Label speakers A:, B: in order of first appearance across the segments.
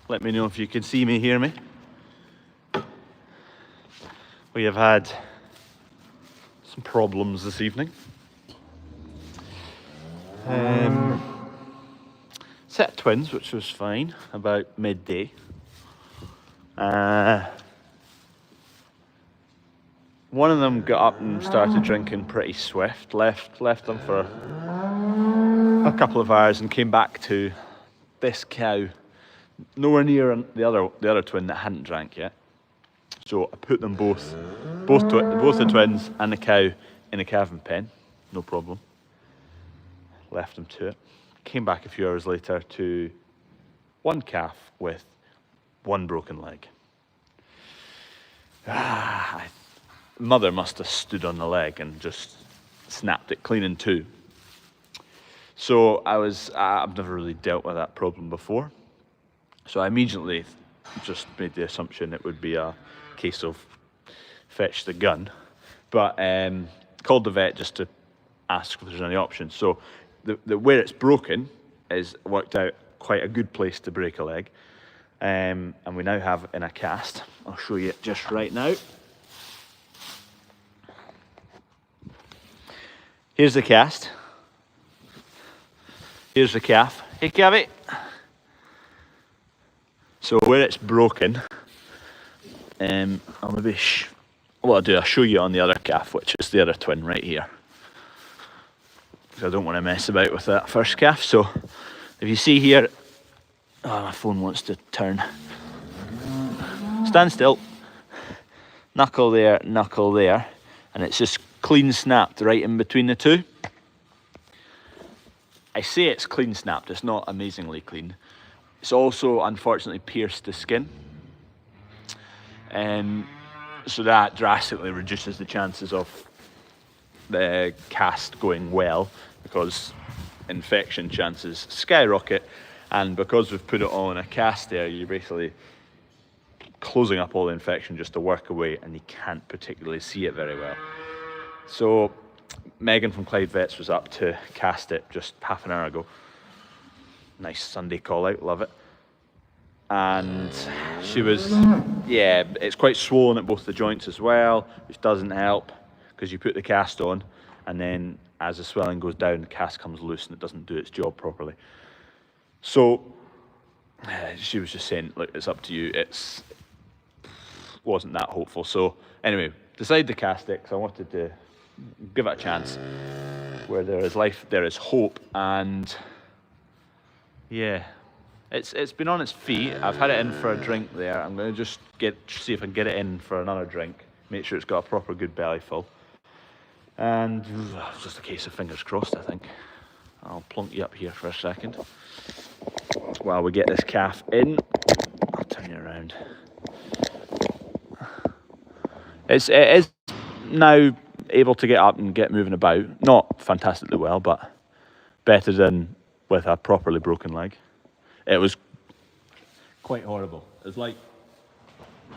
A: Let me know if you can see me, hear me. We have had some problems this evening. Set of twins, which was fine, about midday. One of them got up and started drinking pretty swift, left them for a couple of hours and came back to this cow nowhere near the other twin that hadn't drank yet. So I put them both the twins and the cow in a calving pen, no problem. Left them to it. Came back a few hours later to one calf with one broken leg. Mother must have stood on the leg and just snapped it clean in two. So I've never really dealt with that problem before. So I immediately just made the assumption it would be a case of fetch the gun. But called the vet just to ask if there's any options. So the where it's broken is worked out quite a good place to break a leg. And we now have it in a cast. I'll show you it just right now. Here's the cast. Here's the calf. Hey, calfie. So where it's broken, I'll maybe what I'll do, I'll show you on the other calf, which is the other twin right here. Because I don't want to mess about with that first calf. So if you see here, my phone wants to turn. Stand still. Knuckle there, and it's just clean snapped right in between the two. I say it's clean snapped, it's not amazingly clean. It's also unfortunately pierced the skin. So that drastically reduces the chances of the cast going well, because infection chances skyrocket. And because we've put it all in a cast there, you're basically closing up all the infection just to work away, and you can't particularly see it very well. So Megan from Clyde Vets was up to cast it just half an hour ago. Nice Sunday call out, love it. And she was, it's quite swollen at both the joints as well, which doesn't help because you put the cast on and then as the swelling goes down, the cast comes loose and it doesn't do its job properly. So she was just saying, look, it's up to you. It wasn't that hopeful. So anyway, decided to cast it because I wanted to give it a chance. Where there is life, there is hope. And yeah, it's been on its feet. I've had it in for a drink there. I'm going to just see if I can get it in for another drink. Make sure it's got a proper good belly full. And it's just a case of fingers crossed, I think. I'll plonk you up here for a second while we get this calf in. I'll turn you around. It is now able to get up and get moving about. Not fantastically well, but better than with a properly broken leg. It was quite horrible. It's like, I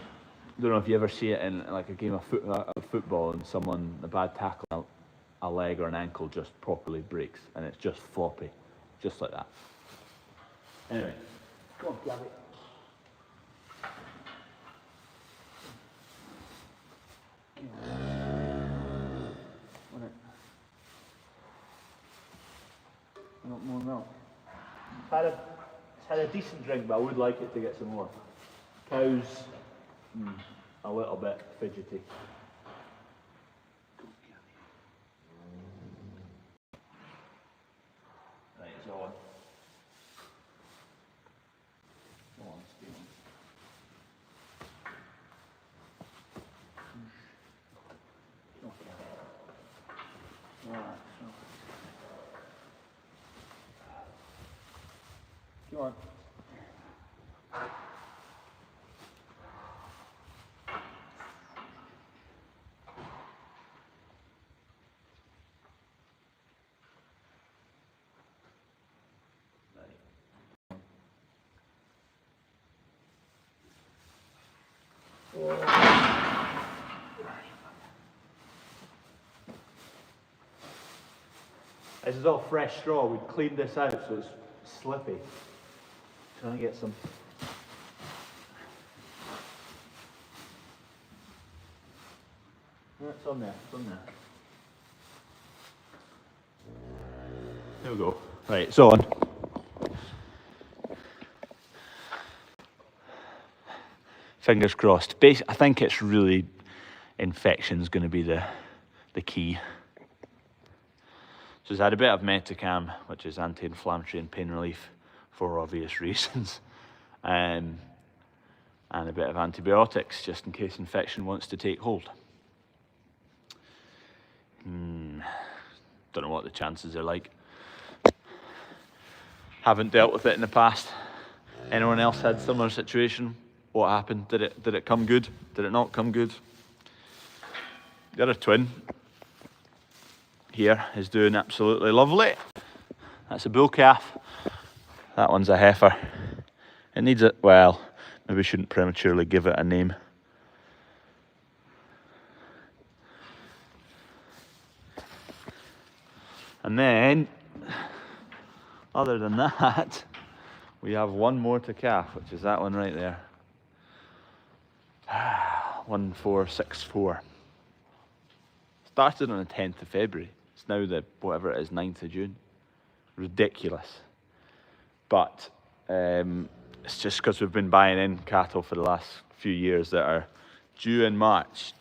A: don't know if you ever see it in like a game of football and a bad tackle, a leg or an ankle just properly breaks and it's just floppy, just like that. Anyway, go on, Gabby. Not more milk. It's had a decent drink, but I would like it to get some more. Cows, a little bit fidgety. Right, it's on. Go on, Stephen. Okay. Alright, so. Come on. This is all fresh straw. We cleaned this out so it's slippy. Trying to get some Yeah, it's on there, it's on there. There we go. Right, it's on. Fingers crossed. I think it's really infection's going to be the key. So it's had a bit of Metacam, which is anti-inflammatory and pain relief for obvious reasons, and a bit of antibiotics just in case infection wants to take hold. Don't know what the chances are like. Haven't dealt with it in the past. Anyone else had similar situation? What happened? Did it come good? Did it not come good? The other twin here is doing absolutely lovely. That's a bull calf. That one's a heifer. It needs it. Well, maybe we shouldn't prematurely give it a name. And then, other than that, we have one more to calf, which is that one right there. 1464. Started on the 10th of February. It's now the, whatever it is, 9th of June. Ridiculous. But it's just because we've been buying in cattle for the last few years that are due in March.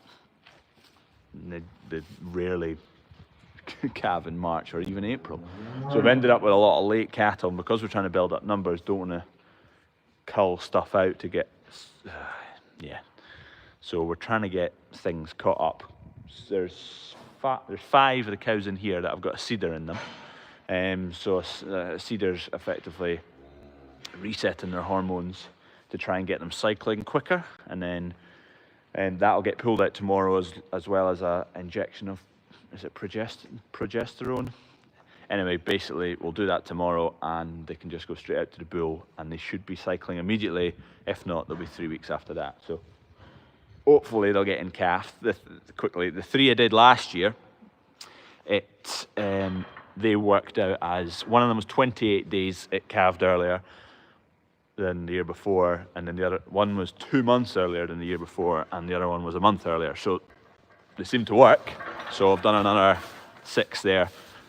A: They rarely calve in March or even April. So we've ended up with a lot of late cattle, and because we're trying to build up numbers, don't want to cull stuff out to get, yeah. So we're trying to get things caught up. There's 5 of the cows in here that have got a seeder in them. So seeders effectively resetting their hormones to try and get them cycling quicker, and then that'll get pulled out tomorrow as well as a injection of, is it progesterone? Anyway, basically we'll do that tomorrow, and they can just go straight out to the bull, and they should be cycling immediately. If not, they'll be 3 weeks after that. So hopefully they'll get in calf quickly. The 3 I did last year, they worked out as, one of them was 28 days, it calved earlier than the year before, and then the other one was 2 months earlier than the year before, and the other one was a month earlier. So they seem to work. So I've done another 6 there,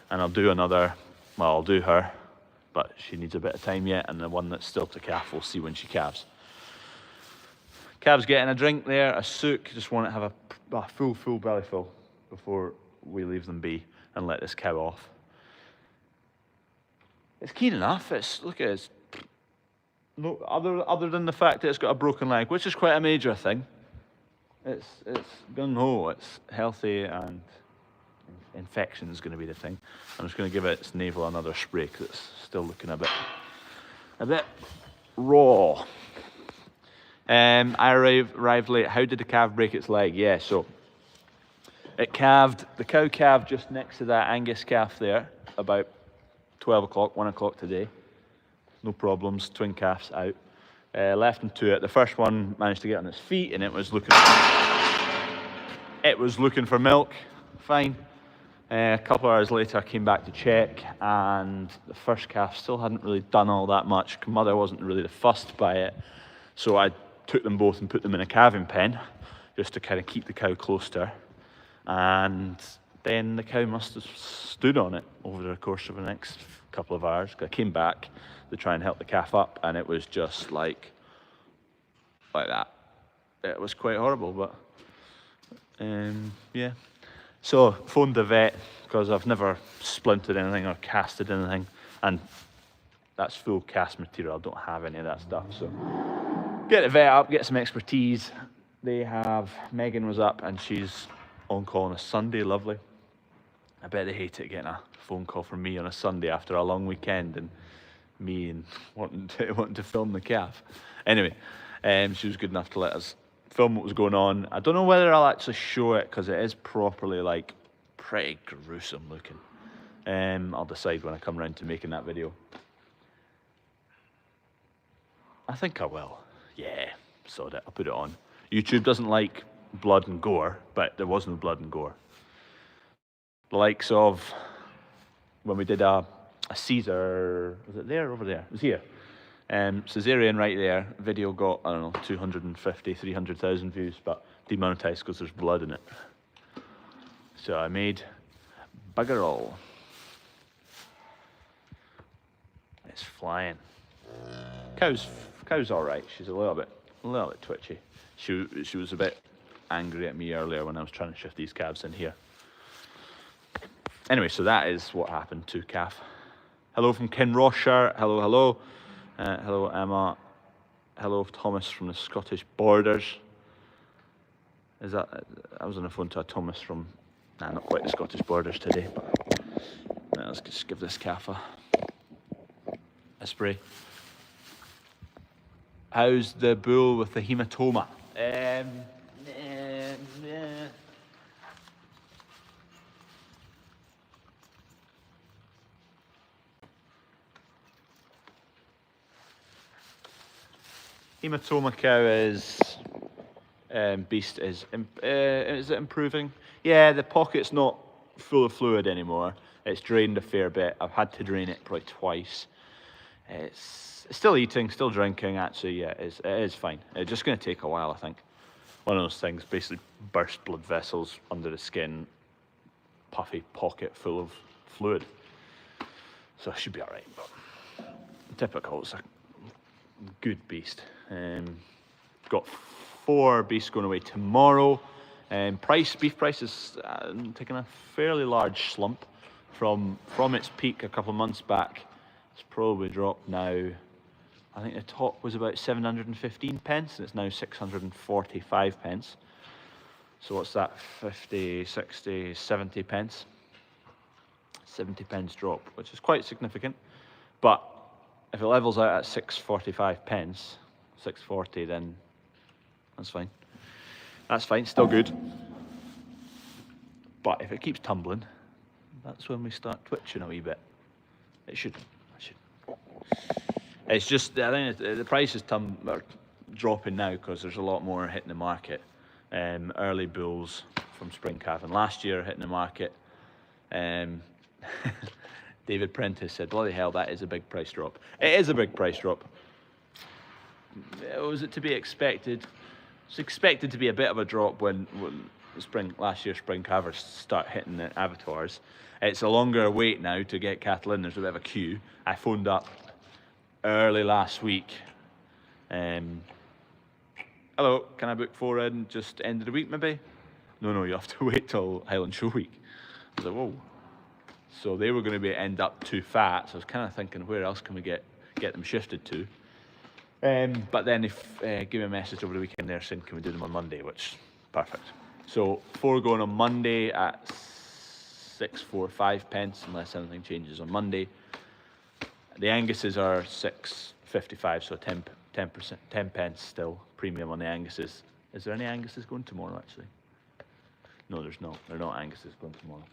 A: and I'll do another, well, I'll do her, but she needs a bit of time yet, and the one that's still to calf, we'll see when she calves. Calves getting a drink there, a sook, just want to have a full belly full before we leave them be and let this cow off. It's keen enough. Look at it. No, other than the fact that it's got a broken leg, which is quite a major thing. It's gung-ho, it's healthy, and infection is going to be the thing. I'm just going to give its navel another spray because it's still looking a bit raw. I arrived late. How did the calf break its leg? Yeah, so the cow calved just next to that Angus calf there, about 12 o'clock, 1 o'clock today. No problems, twin calves out. Left them to it. The first one managed to get on its feet, and it was looking for milk. Fine. A couple of hours later, I came back to check, and the first calf still hadn't really done all that much. Mother wasn't really fussed by it, so I took them both and put them in a calving pen, just to kind of keep the cow close to her. And then the cow must have stood on it over the course of the next couple of hours. I came back to try and help the calf up, and it was just like that. It was quite horrible, but yeah. So phoned the vet, because I've never splintered anything or casted anything, and that's full cast material. I don't have any of that stuff. So get the vet up, get some expertise. Megan was up, and she's on call on a Sunday. Lovely. I bet they hate it getting a phone call from me on a Sunday after a long weekend, and me and wanting to film the calf. Anyway, she was good enough to let us film what was going on. I don't know whether I'll actually show it, because it is properly pretty gruesome looking. I'll decide when I come around to making that video. I think I will. Yeah, sod it. I'll put it on. YouTube doesn't like blood and gore, but there was no blood and gore. The likes of when we did a Caesar, was it there or over there? It was here. Caesarean right there. Video got, I don't know, 250, 300,000 views, but demonetized because there's blood in it. So I made bugger all. It's flying. Cow's all right. She's a little bit twitchy. She was a bit angry at me earlier when I was trying to shift these calves in here. Anyway, so that is what happened to calf. Hello from Kinrossshire. Hello, hello. Hello, Emma. Hello, Thomas from the Scottish borders. Is that? I was on the phone to a Thomas from, not quite the Scottish borders today. But let's just give this calf a spray. How's the bull with the hematoma? Hematoma cow is beast is it improving? Yeah, the pocket's not full of fluid anymore. It's drained a fair bit. I've had to drain it probably twice. It's still eating, still drinking. Actually, yeah, it is fine. It's just going to take a while, I think. One of those things, basically burst blood vessels under the skin, puffy pocket full of fluid. So I should be all right. But typical. It's a good beast. Got 4 beasts going away tomorrow. Beef price is taking a fairly large slump from its peak a couple of months back. It's probably dropped now. I think the top was about 715 pence and it's now 645 pence. So what's that? 50, 60, 70 pence. 70 pence drop, which is quite significant. But if it levels out at 645 pence, 640, then that's fine. That's fine, still good. But if it keeps tumbling, that's when we start twitching a wee bit. It should. It's just, I think the price is dropping now because there's a lot more hitting the market. Early bulls from spring calving last year hitting the market. David Prentice said, bloody hell, that is a big price drop. It is a big price drop. Was it to be expected? It's expected to be a bit of a drop when last year's spring calvers start hitting the abattoirs. It's a longer wait now to get cattle in. There's a bit of a queue. I phoned up early last week. Hello, can I book 4 in just end of the week maybe? No, you have to wait till Highland Show week. I was like, whoa. So they were going to end up too fat. So I was kind of thinking, where else can we get them shifted to? But then if give me a message over the weekend there saying, can we do them on Monday, which perfect. So 4 going on Monday at 645 pence, unless anything changes on Monday. The Anguses are 655, so 10 pence still premium on the Anguses. Is there any Anguses going tomorrow actually? No, there's not. They're not Anguses going tomorrow.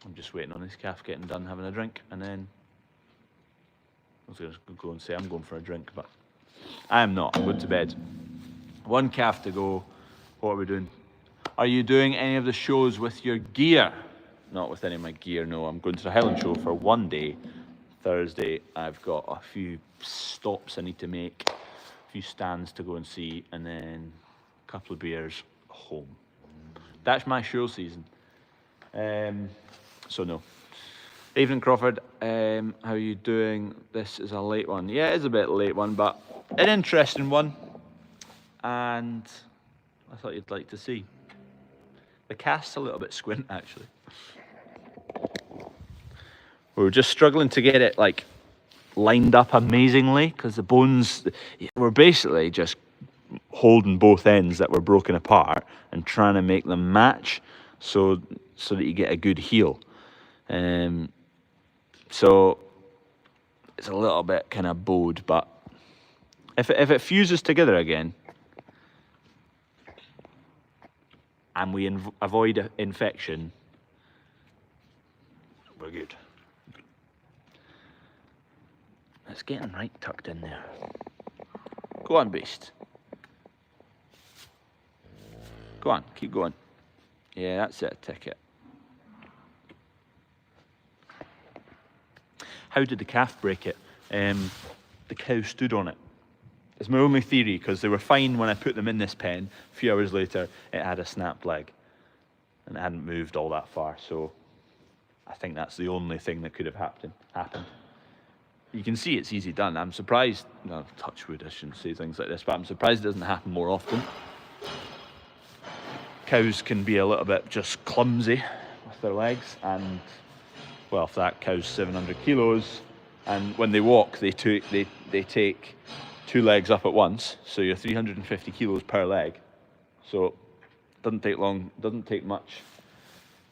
A: I'm just waiting on this calf getting done having a drink, and then I was going to go and say I'm going for a drink, but I am not. I'm going to bed. 1 calf to go. What are we doing? Are you doing any of the shows with your gear? Not with any of my gear, no. I'm going to the Highland Show for 1 day. Thursday, I've got a few stops I need to make, a few stands to go and see, and then a couple of beers home. That's my show season. So no. Evening, Crawford. How are you doing? This is a late one. Yeah, it is a bit late one, but an interesting one. And I thought you'd like to see. The cast's a little bit squint, actually. We were just struggling to get it like lined up amazingly because the bones were basically just holding both ends that were broken apart and trying to make them match so that you get a good heel. So it's a little bit kind of bowed, but if it fuses together again and we avoid infection, we're good. It's getting right tucked in there. Go on, beast. Go on, keep going. Yeah, that's it, ticket. How did the calf break it? The cow stood on it. It's my only theory, because they were fine when I put them in this pen. A few hours later, it had a snapped leg. and it hadn't moved all that far. So I think that's the only thing that could have happened. You can see it's easy done. I'm surprised, no, touch wood, I shouldn't say things like this, but I'm surprised it doesn't happen more often. Cows can be a little bit just clumsy with their legs, and well, if that cow's 700 kilos, and when they walk, they take 2 legs up at once, so you're 350 kilos per leg. So it doesn't take long, doesn't take much.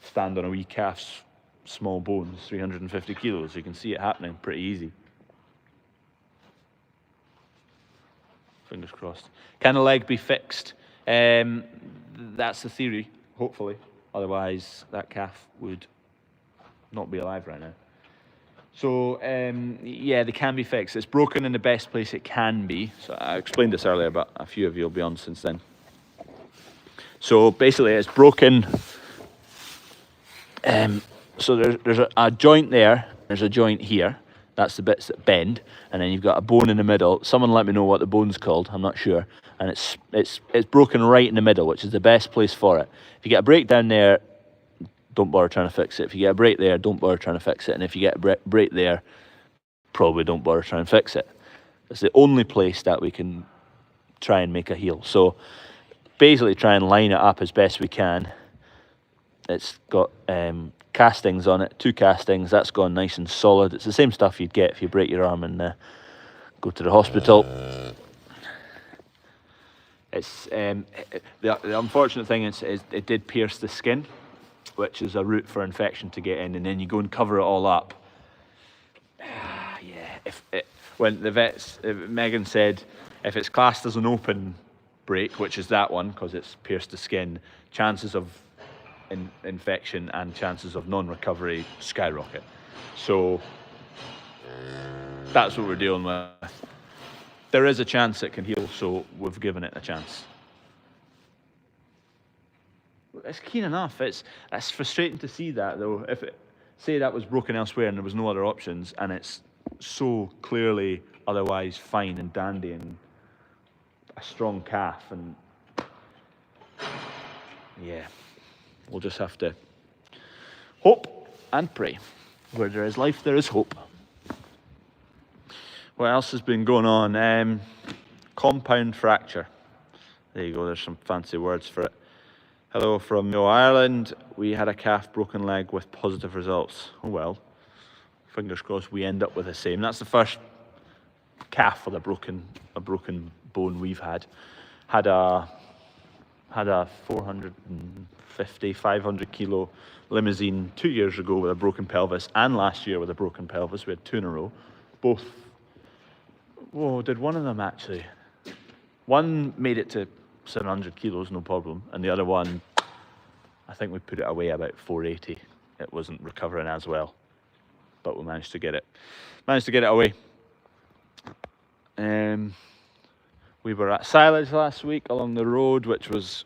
A: Stand on a wee calf's small bones, 350 kilos. You can see it happening pretty easy. Fingers crossed. Can a leg be fixed? That's the theory, hopefully. Otherwise, that calf would not be alive right now. So, yeah, they can be fixed. It's broken in the best place it can be. So I explained this earlier, but a few of you will be on since then. So basically, it's broken. So there's a joint there. There's a joint here. That's the bits that bend, and then you've got a bone in the middle. Someone let me know what the bone's called. I'm not sure. And it's broken right in the middle, which is the best place for it. If you get a break down there, don't bother trying to fix it. If you get a break there, don't bother trying to fix it. And if you get a break there, probably don't bother trying to fix it. It's the only place that we can try and make a heel. So basically try and line it up as best we can. It's got castings on it, 2 castings. That's gone nice and solid. It's the same stuff you'd get if you break your arm and go to the hospital. It's the unfortunate thing is it did pierce the skin, which is a route for infection to get in, and then you go and cover it all up. Yeah, when the vets, Megan said, if it's classed as an open break, which is that one because it's pierced the skin, chances of infection and chances of non-recovery skyrocket. So that's what we're dealing with. There is a chance it can heal, so we've given it a chance. It's keen enough. It's frustrating to see that though. If say that was broken elsewhere and there was no other options, and it's so clearly otherwise fine and dandy and a strong calf, and yeah, we'll just have to hope and pray. Where there is life, there is hope. What else has been going on? Compound fracture. There you go, there's some fancy words for it. Hello from Ireland. We had a calf broken leg with positive results. Oh well, fingers crossed we end up with the same. That's the first calf with a broken bone we've had. Had a 450, 500 kilo limousine 2 years ago with a broken pelvis, and last year with a broken pelvis. We had 2 in a row. Both, did one of them actually? One made it to 700 kilos, no problem, and the other one, I think we put it away about 480. It wasn't recovering as well, but we managed to get it away. We were at silage last week along the road, which was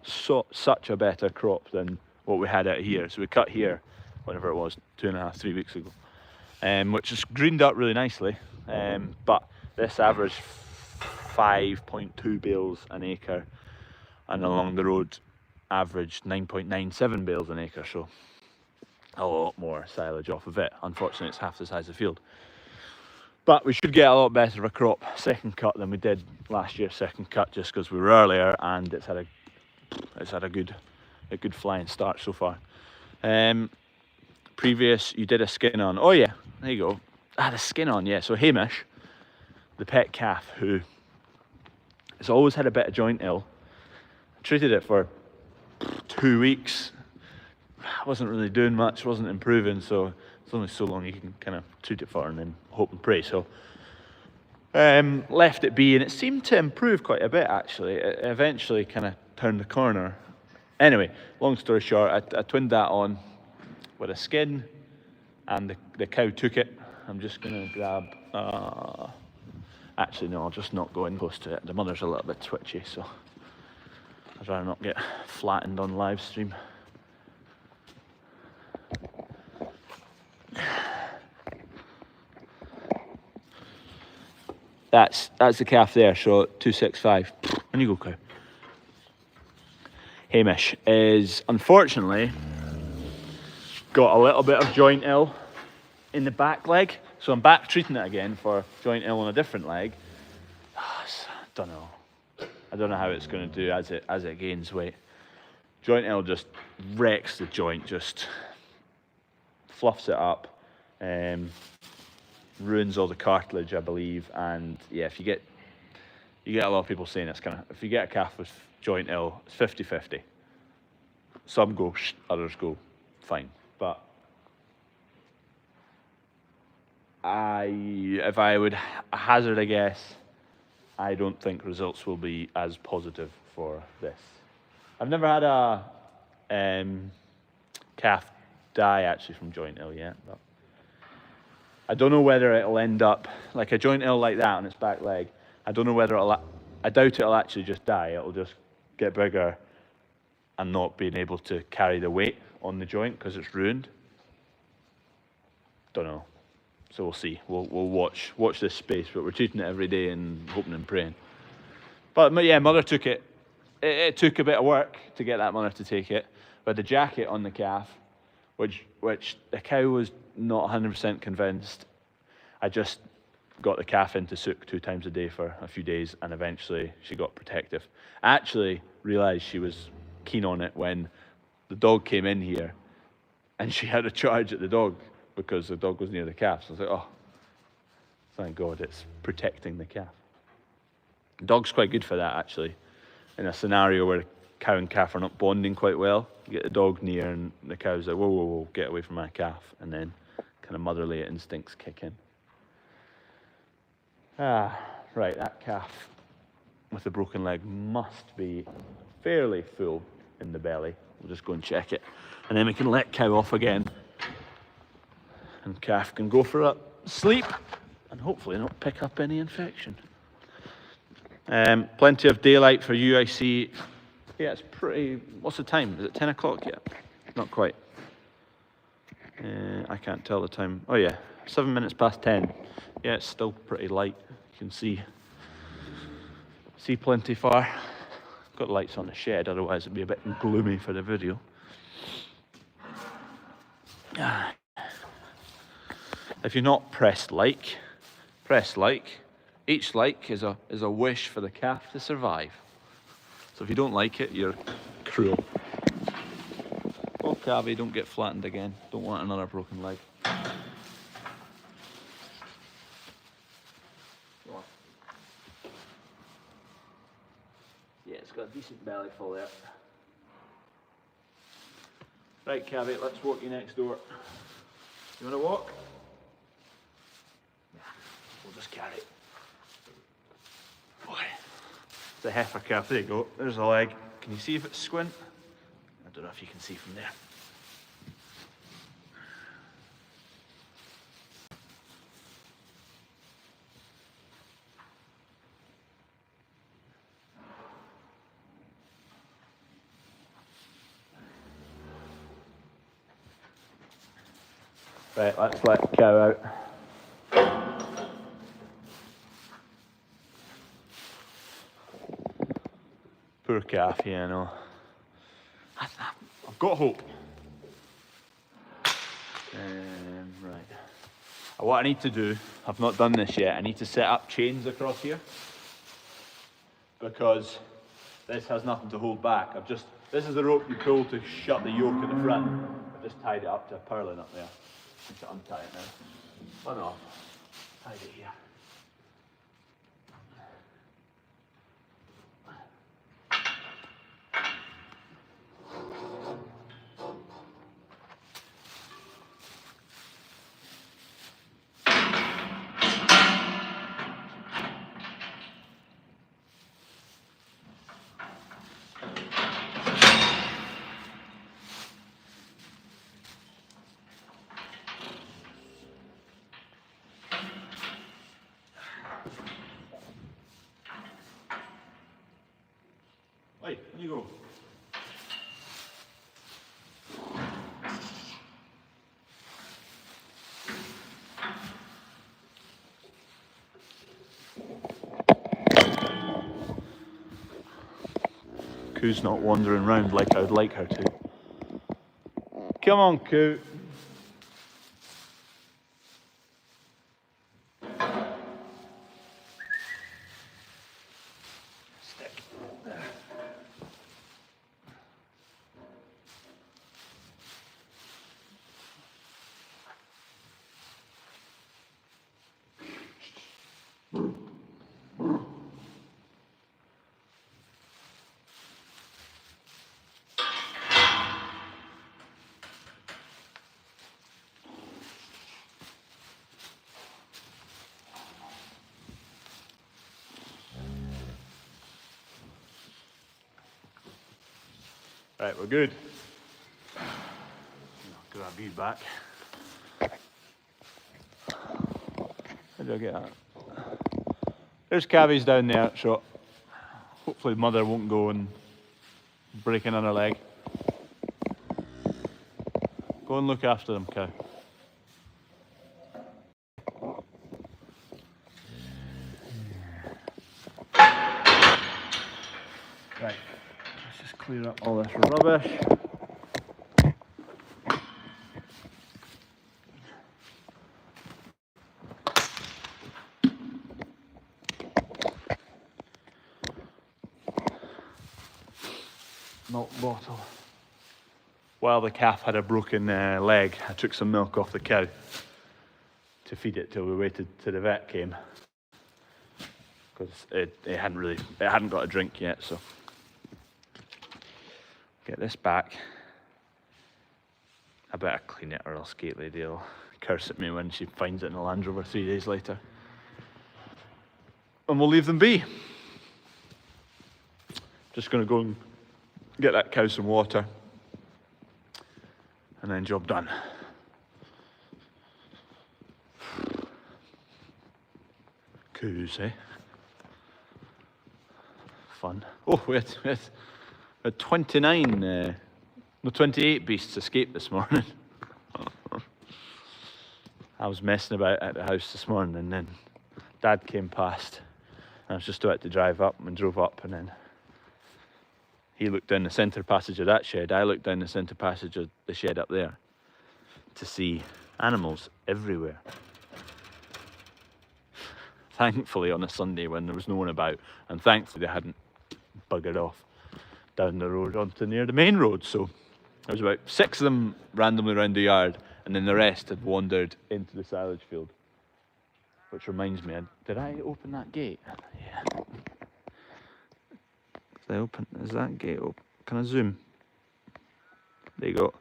A: such a better crop than what we had out here. So we cut here, whatever it was, 2.5, 3 weeks ago, which has greened up really nicely. But this averaged 5.2 bales an acre, and along the road averaged 9.97 bales an acre, so a lot more silage off of it. Unfortunately, it's half the size of the field, but we should get a lot better of a crop second cut than we did last year's second cut, just because we were earlier and it's had a good flying start so far. Previous, you did a skin on. Oh yeah, there you go. I had a skin on, yeah. So Hamish, the pet calf, who has always had a bit of joint ill, I treated it for 2 weeks. I wasn't really doing much, wasn't improving, so it's only so long you can kind of treat it for and then hope and pray. So left it be, and it seemed to improve quite a bit actually. It eventually kind of turned the corner. Anyway, long story short, I twinned that on with a skin, and the cow took it. I'm just going to grab, actually no, I'll just not go in close to it. The mother's a little bit twitchy, so I'd rather not get flattened on live stream. That's the calf there, so 265. On you go, cow. Hamish, is unfortunately got a little bit of joint ill in the back leg. So I'm back treating it again for joint ill on a different leg. Don't know. I don't know how it's going to do as it gains weight. Joint ill just wrecks the joint, just fluffs it up, ruins all the cartilage, I believe. And yeah, if you get a lot of people saying it's kind of, if you get a calf with joint ill, it's 50-50. Some go, others go fine. But if I would hazard a guess, I don't think results will be as positive for this. I've never had a calf die actually from joint ill yet, but I don't know whether it'll end up like a joint ill like that on its back leg. I don't know whether I doubt it'll actually just die. It'll just get bigger and not being able to carry the weight on the joint because it's ruined. Don't know. So we'll see. We'll watch this space, but we're treating it every day and hoping and praying. But yeah, mother took it. It took a bit of work to get that mother to take it. But the jacket on the calf, which the cow was not 100% convinced. I just got the calf into sook 2 times a day for a few days, and eventually she got protective. I actually realised she was keen on it when the dog came in here, and she had a charge at the dog, because the dog was near the calf. So I was like, oh, thank God it's protecting the calf. The dog's quite good for that, actually. In a scenario where the cow and calf are not bonding quite well, you get the dog near and the cow's like, whoa, whoa, whoa, get away from my calf. And then kind of motherly instincts kick in. Right, that calf with the broken leg must be fairly full in the belly. We'll just go and check it. And then we can let cow off again. And calf can go for a sleep and hopefully not pick up any infection. Plenty of daylight for you, I see. Yeah, it's pretty, what's the time? Is it 10 o'clock yet? Not quite. I can't tell the time. Oh yeah, 7 minutes past 10. Yeah, it's still pretty light. You can see plenty far. Got lights on the shed, otherwise it'd be a bit gloomy for the video. If you're not pressed like, press like. Each like is a wish for the calf to survive. So if you don't like it, you're cruel. Oh, calvie, don't get flattened again. Don't want another broken leg. Yeah, it's got a decent belly full there. Right, calvie, let's walk you next door. You want to walk? Yeah, we'll just carry it. Boy, it's a heifer calf. There you go. There's a leg. Can you see if it's squint? I don't know if you can see from there. Right, let's let cow out. Poor calf, yeah, I know. I've got hope. Right. What I need to do, I've not done this yet, I need to set up chains across here. Because this has nothing to hold back. This is the rope you pull to shut the yoke in the front. I've just tied it up to a purlin up there. I need to untie it now. Oh no, tied it here. Hey, you go. Coo's not wandering around like I'd like her to. Come on, Coo. Stick. There. Right, we're good. I'll grab you back. How do I get that? There's cabbies down there, so hopefully mother won't go and break another leg. Go and look after them, cow. Right, let's just clear up all this rubbish. Milk bottle. While the calf had a broken leg, I took some milk off the cow to feed it till we waited till the vet came, because it hadn't got a drink yet. So get this back. I better clean it or else Gate Lady will curse at me when she finds it in the Land Rover 3 days later. And we'll leave them be. Just gonna go and get that cow some water, and then job done. Coos, eh? Fun. Oh, we had 28 beasts escape this morning. I was messing about at the house this morning, and then Dad came past, and I was just about to drive up and drove up, and then he looked down the centre passage of that shed. I looked down the centre passage of the shed up there to see animals everywhere. Thankfully on a Sunday when there was no one about, and thankfully they hadn't buggered off down the road onto near the main road. So there was about 6 of them randomly around the yard, and then the rest had wandered into the silage field. Which reminds me, did I open that gate? Yeah. Is that gate open? Can I zoom? There you go.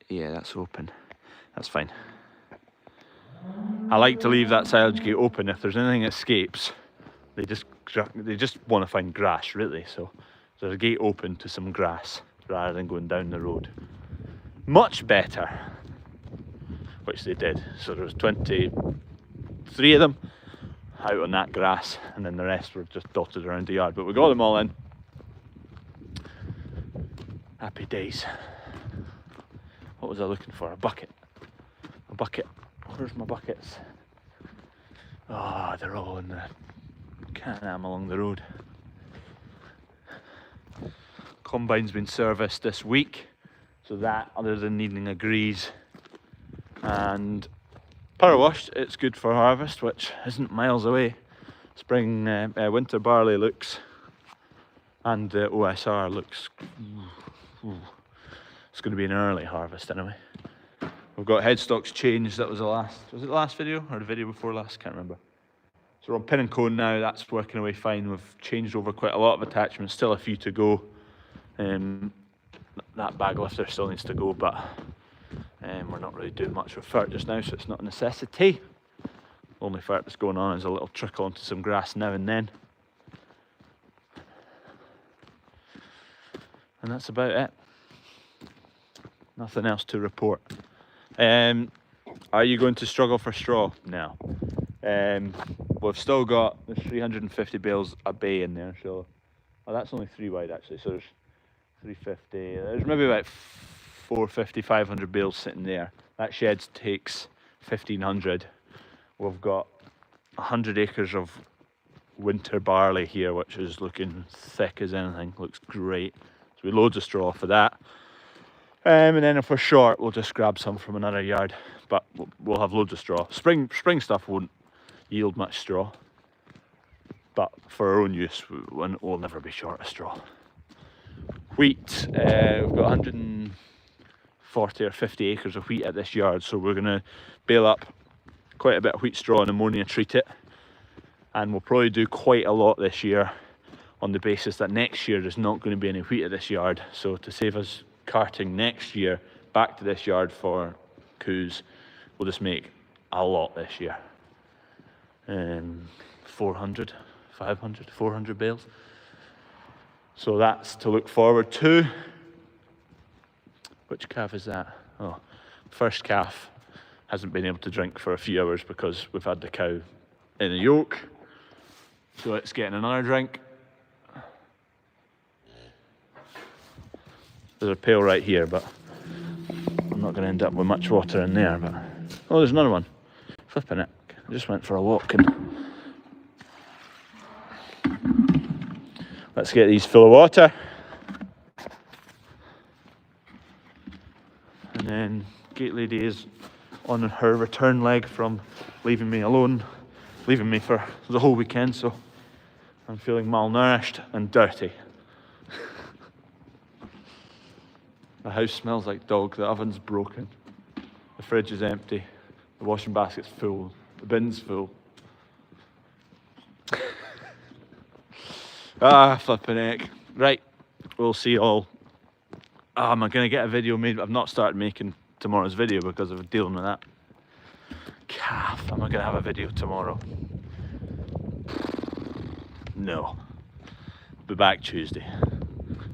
A: Yeah, that's open. That's fine. I like to leave that silage gate open. If there's anything that escapes, they just want to find grass, really. So there's a gate open to some grass rather than going down the road. Much better. Which they did. So there was 23 of them out on that grass, and then the rest were just dotted around the yard, but we got them all in. Happy days. What was I looking for? A bucket. Where's my buckets? Oh, they're all in the Can-Am along the road. Combine's been serviced this week, so that, other than needing a grease and power washed, it's good for harvest, which isn't miles away. Spring, winter barley looks, and OSR looks, it's going to be an early harvest anyway. We've got headstocks changed. That was was it the last video or the video before last? Can't remember. So we're on pin and cone now. That's working away fine. We've changed over quite a lot of attachments. Still a few to go. That bag lifter still needs to go, but we're not really doing much with fert just now, so it's not a necessity. Only fert that's going on is a little trickle onto some grass now and then. And that's about it. Nothing else to report. Are you going to struggle for straw? No. We've still got the 350 bales a bay in there, so that's only 3 wide actually, so there's 350, there's maybe about 450, 500 bales sitting there. That shed takes 1500. We've got 100 acres of winter barley here, which is looking thick as anything. Looks great. So we loads of straw for that. And then if we're short, we'll just grab some from another yard. But we'll have loads of straw. Spring stuff won't yield much straw. But for our own use, we'll never be short of straw. Wheat, we've got 140 or 50 acres of wheat at this yard, so we're going to bale up quite a bit of wheat straw and ammonia treat it, and we'll probably do quite a lot this year on the basis that next year there's not going to be any wheat at this yard. So to save us carting next year back to this yard for coos, we'll just make a lot this year. 400, 500, 400 bales. So that's to look forward to. Which calf is that? Oh, first calf hasn't been able to drink for a few hours because we've had the cow in a yoke. So it's getting another drink. There's a pail right here, but I'm not going to end up with much water in there. But oh, there's another one. Flipping it. I just went for a walk and let's get these full of water. And then Gate Lady is on her return leg from leaving me alone, leaving me for the whole weekend, so I'm feeling malnourished and dirty. The house smells like dog, the oven's broken, the fridge is empty, the washing basket's full, the bin's full. Flipping heck. Right, we'll see you all. Am I going to get a video made? But I've not started making tomorrow's video because of dealing with that calf. Am I going to have a video tomorrow? No. Be back Tuesday.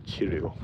A: Cheerio.